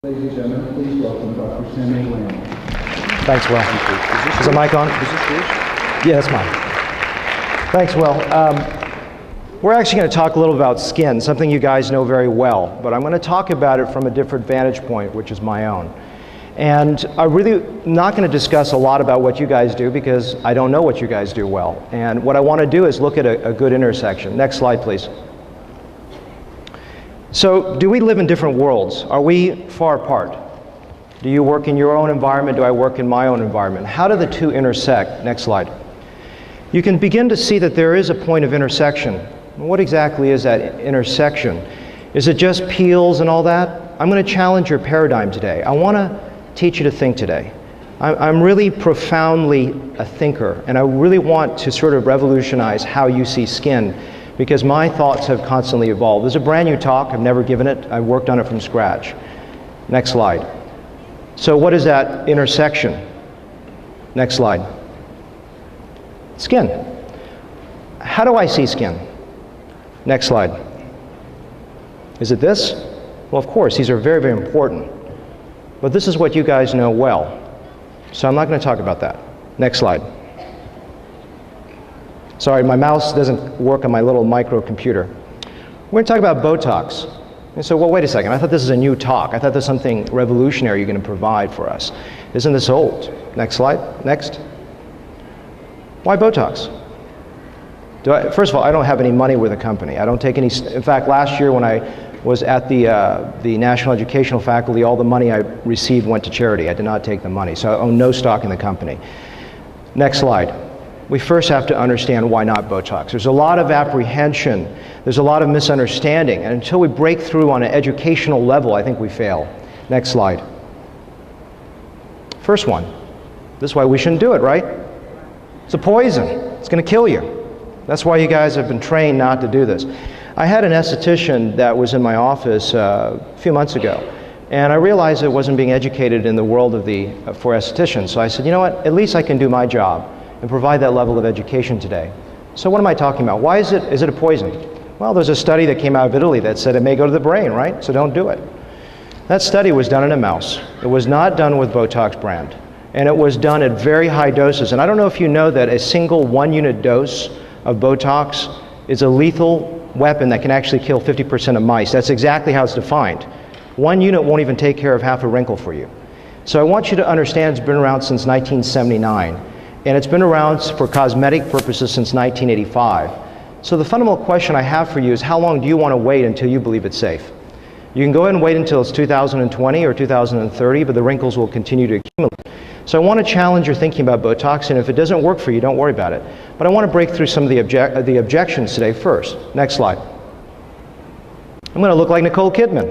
Ladies and gentlemen, please welcome Dr. Samuel Lamb. Thanks, Will. Is the mic on? Is this yours? Yeah, that's mine. Thanks, Will. We're actually going to talk a little about skin, something you guys know very well, but I'm going to talk about it from a different vantage point, which is my own. And I'm really not going to discuss a lot about what you guys do because I don't know what you guys do well. And what I want to do is look at a good intersection. Next slide, please. So, do we live in different worlds? Are we far apart? Do you work in your own environment? Do I work in my own environment? How do the two intersect? Next slide. You can begin to see that there is a point of intersection. What exactly is that intersection? Is it just peels and all that? I'm going to challenge your paradigm today. I want to teach you to think today. I'm really profoundly a thinker, and I really want to sort of revolutionize how you see skin, because my thoughts have constantly evolved. This is a brand new talk. I've never given it. I worked on it from scratch. Next slide. So what is that intersection? Next slide. Skin. How do I see skin? Next slide. Is it this? Well, of course, these are very, very important. But this is what you guys know well. So I'm not going to talk about that. Next slide. Sorry, my mouse doesn't work on my little microcomputer. We're going to talk about BOTOX. And so, well, wait a second. I thought this is a new talk. I thought there's something revolutionary you're going to provide for us. Isn't this old? Next slide. Next. Why BOTOX? First of all, I don't have any money with the company. I don't take any. In fact, last year when I was at the National Educational Faculty, all the money I received went to charity. I did not take the money. So I own no stock in the company. Next slide. We first have to understand why not BOTOX. There's a lot of apprehension. There's a lot of misunderstanding. And until we break through on an educational level, I think we fail. Next slide. First one. This is why we shouldn't do it, right? It's a poison. It's going to kill you. That's why you guys have been trained not to do this. I had an esthetician that was in my office a few months ago, and I realized I wasn't being educated in the world of for estheticians. So I said, you know what, at least I can do my job and provide that level of education today. So what am I talking about? Why is it a poison? Well, there's a study that came out of Italy that said it may go to the brain, right? So don't do it. That study was done in a mouse. It was not done with BOTOX brand. And it was done at very high doses. And I don't know if you know that a single 1-unit dose of BOTOX is a lethal weapon that can actually kill 50% of mice. That's exactly how it's defined. 1 unit won't even take care of half a wrinkle for you. So I want you to understand it's been around since 1979. And it's been around for cosmetic purposes since 1985. So the fundamental question I have for you is, how long do you want to wait until you believe it's safe? You can go ahead and wait until it's 2020 or 2030, but the wrinkles will continue to accumulate. So I want to challenge your thinking about BOTOX, and if it doesn't work for you, don't worry about it. But I want to break through some of the objections today first. Next slide. I'm going to look like Nicole Kidman.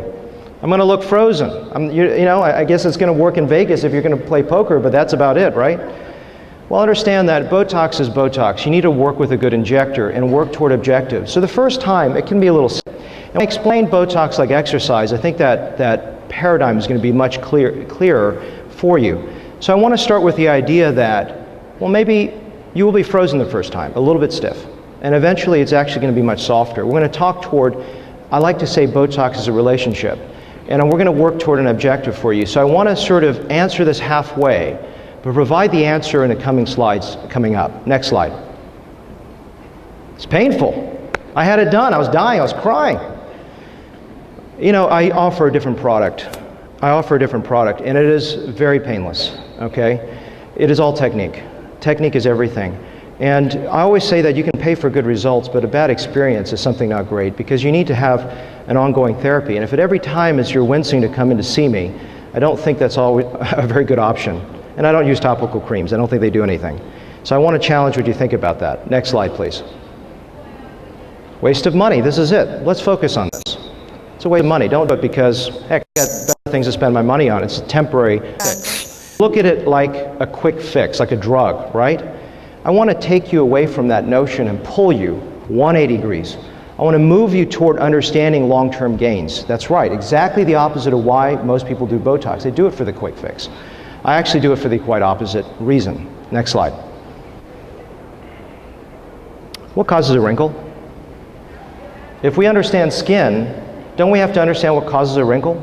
I'm going to look frozen. I guess it's going to work in Vegas if you're going to play poker, but that's about it, right? Well, understand that BOTOX is BOTOX. You need to work with a good injector and work toward objectives. So the first time, it can be a little sick. And when I explain BOTOX like exercise, I think that paradigm is going to be much clearer for you. So I want to start with the idea that, well, maybe you will be frozen the first time, a little bit stiff. And eventually, it's actually going to be much softer. We're going to talk toward, I like to say BOTOX is a relationship. And we're going to work toward an objective for you. So I want to sort of answer this halfway, but provide the answer in the coming slides coming up. Next slide. It's painful. I had it done. I was dying. I was crying. You know, I offer a different product. And it is very painless, okay? It is all technique. Technique is everything. And I always say that you can pay for good results, but a bad experience is something not great, because you need to have an ongoing therapy. And if at every time it's you're wincing to come in to see me, I don't think that's always a very good option. And I don't use topical creams. I don't think they do anything. So I want to challenge what you think about that. Next slide, please. Waste of money. This is it. Let's focus on this. It's a waste of money. Don't do it because, heck, I got better things to spend my money on. It's a temporary fix. Look at it like a quick fix, like a drug, right? I want to take you away from that notion and pull you 180 degrees. I want to move you toward understanding long-term gains. That's right. Exactly the opposite of why most people do BOTOX. They do it for the quick fix. I actually do it for the quite opposite reason. Next slide. What causes a wrinkle? If we understand skin, don't we have to understand what causes a wrinkle?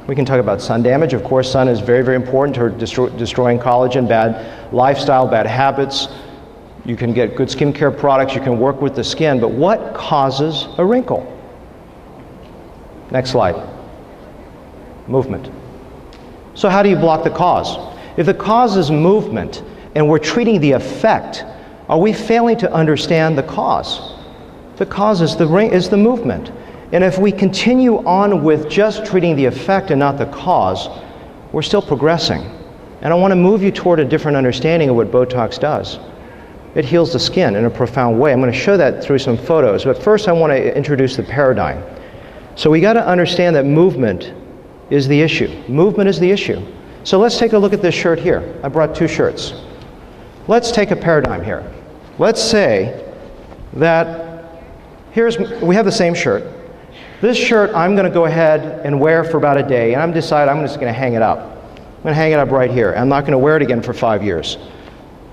We can talk about sun damage. Of course, sun is very, very important to destroying collagen, bad lifestyle, bad habits. You can get good skincare products. You can work with the skin. But what causes a wrinkle? Next slide. Movement. So how do you block the cause? If the cause is movement and we're treating the effect, are we failing to understand the cause? The cause is the movement. And if we continue on with just treating the effect and not the cause, we're still progressing. And I want to move you toward a different understanding of what BOTOX does. It heals the skin in a profound way. I'm going to show that through some photos, but first I want to introduce the paradigm. So we got to understand that movement is the issue. Movement is the issue. So let's take a look at this shirt here. I brought two shirts. Let's take a paradigm here. Let's say that we have the same shirt. This shirt I'm going to go ahead and wear for about a day, and I'm just going to hang it up. I'm going to hang it up right here. I'm not going to wear it again for 5 years.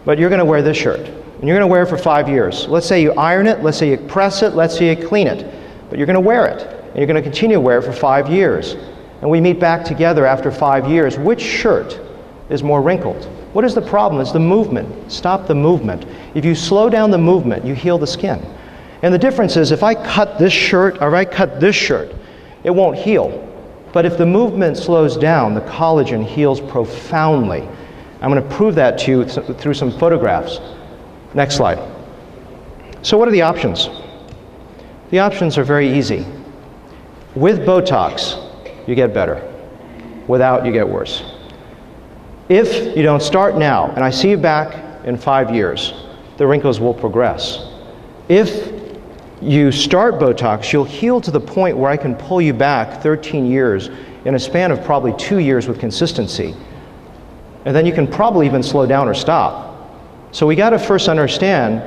But you're going to wear this shirt, and you're going to wear it for 5 years. Let's say you iron it, let's say you press it, let's say you clean it. But you're going to wear it, and you're going to continue to wear it for 5 years. And we meet back together after 5 years. Which shirt is more wrinkled? What is the problem? It's the movement. Stop the movement. If you slow down the movement, you heal the skin. And the difference is if I cut this shirt or I cut this shirt, it won't heal. But if the movement slows down, the collagen heals profoundly. I'm going to prove that to you through some photographs. Next slide. So what are the options? The options are very easy. With BOTOX, you get better. Without, you get worse. If you don't start now, and I see you back in 5 years, the wrinkles will progress. If you start BOTOX, you'll heal to the point where I can pull you back 13 years in a span of probably 2 years with consistency. And then you can probably even slow down or stop. So we got to first understand,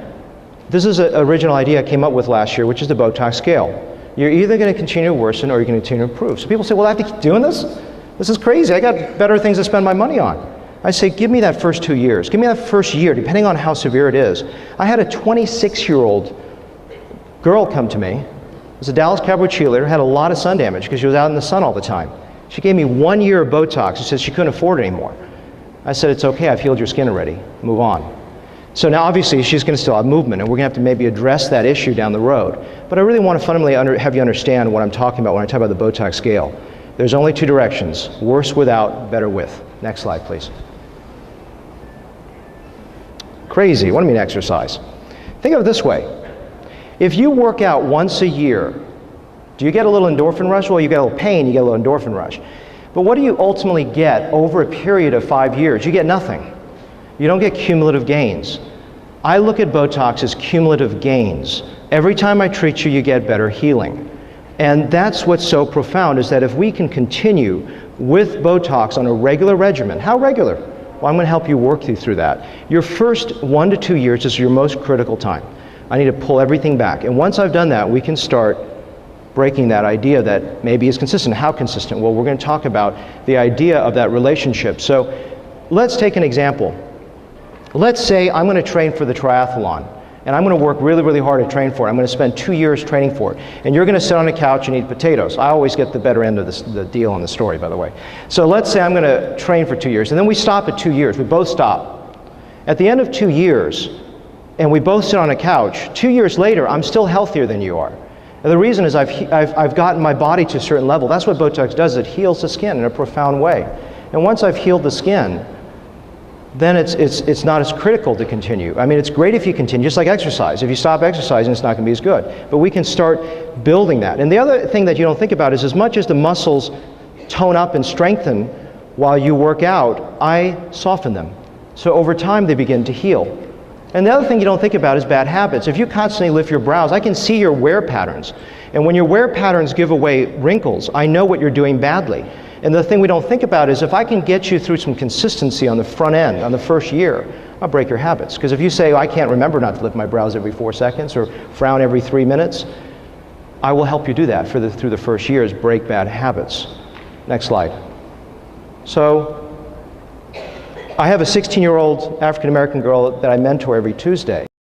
this is an original idea I came up with last year, which is the BOTOX scale. You're either going to continue to worsen or you're going to continue to improve. So people say, well, I have to keep doing this? This is crazy. I got better things to spend my money on. I say, give me that first 2 years. Give me that first year, depending on how severe it is. I had a 26-year-old girl come to me. It was a Dallas Cowboy cheerleader, had a lot of sun damage because she was out in the sun all the time. She gave me 1 year of BOTOX. She said she couldn't afford it anymore. I said, it's okay, I've healed your skin already. Move on. So now obviously she's going to still have movement, and we're going to have to maybe address that issue down the road. But I really want to fundamentally have you understand what I'm talking about when I talk about the BOTOX scale. There's only two directions: worse without, better with. Next slide, please. Crazy. What do you mean exercise? Think of it this way. If you work out once a year, do you get a little endorphin rush? Well, you get a little pain, you get a little endorphin rush. But what do you ultimately get over a period of 5 years? You get nothing. You don't get cumulative gains. I look at BOTOX as cumulative gains. Every time I treat you, you get better healing. And that's what's so profound, is that if we can continue with BOTOX on a regular regimen. How regular? Well, I'm going to help you work through that. Your first 1 to 2 years is your most critical time. I need to pull everything back. And once I've done that, we can start breaking that idea that maybe is consistent. How consistent? Well, we're going to talk about the idea of that relationship. So let's take an example. Let's say I'm going to train for the triathlon, and I'm going to work really, really hard to train for it. I'm going to spend 2 years training for it. And you're going to sit on a couch and eat potatoes. I always get the better end of the deal on the story, by the way. So let's say I'm going to train for 2 years, and then we stop at 2 years. We both stop. At the end of 2 years, and we both sit on a couch, 2 years later, I'm still healthier than you are. And the reason is I've gotten my body to a certain level. That's what BOTOX does. It heals the skin in a profound way. And once I've healed the skin, then it's not as critical to continue. I mean, it's great if you continue, just like exercise. If you stop exercising, it's not going to be as good. But we can start building that. And the other thing that you don't think about is, as much as the muscles tone up and strengthen while you work out, I soften them. So over time, they begin to heal. And the other thing you don't think about is bad habits. If you constantly lift your brows, I can see your wear patterns. And when your wear patterns give away wrinkles, I know what you're doing badly. And the thing we don't think about is, if I can get you through some consistency on the front end, on the first year, I'll break your habits. Because if you say, I can't remember not to lift my brows every 4 seconds or frown every 3 minutes, I will help you do that through the first years, break bad habits. Next slide. So I have a 16-year-old African-American girl that I mentor every Tuesday.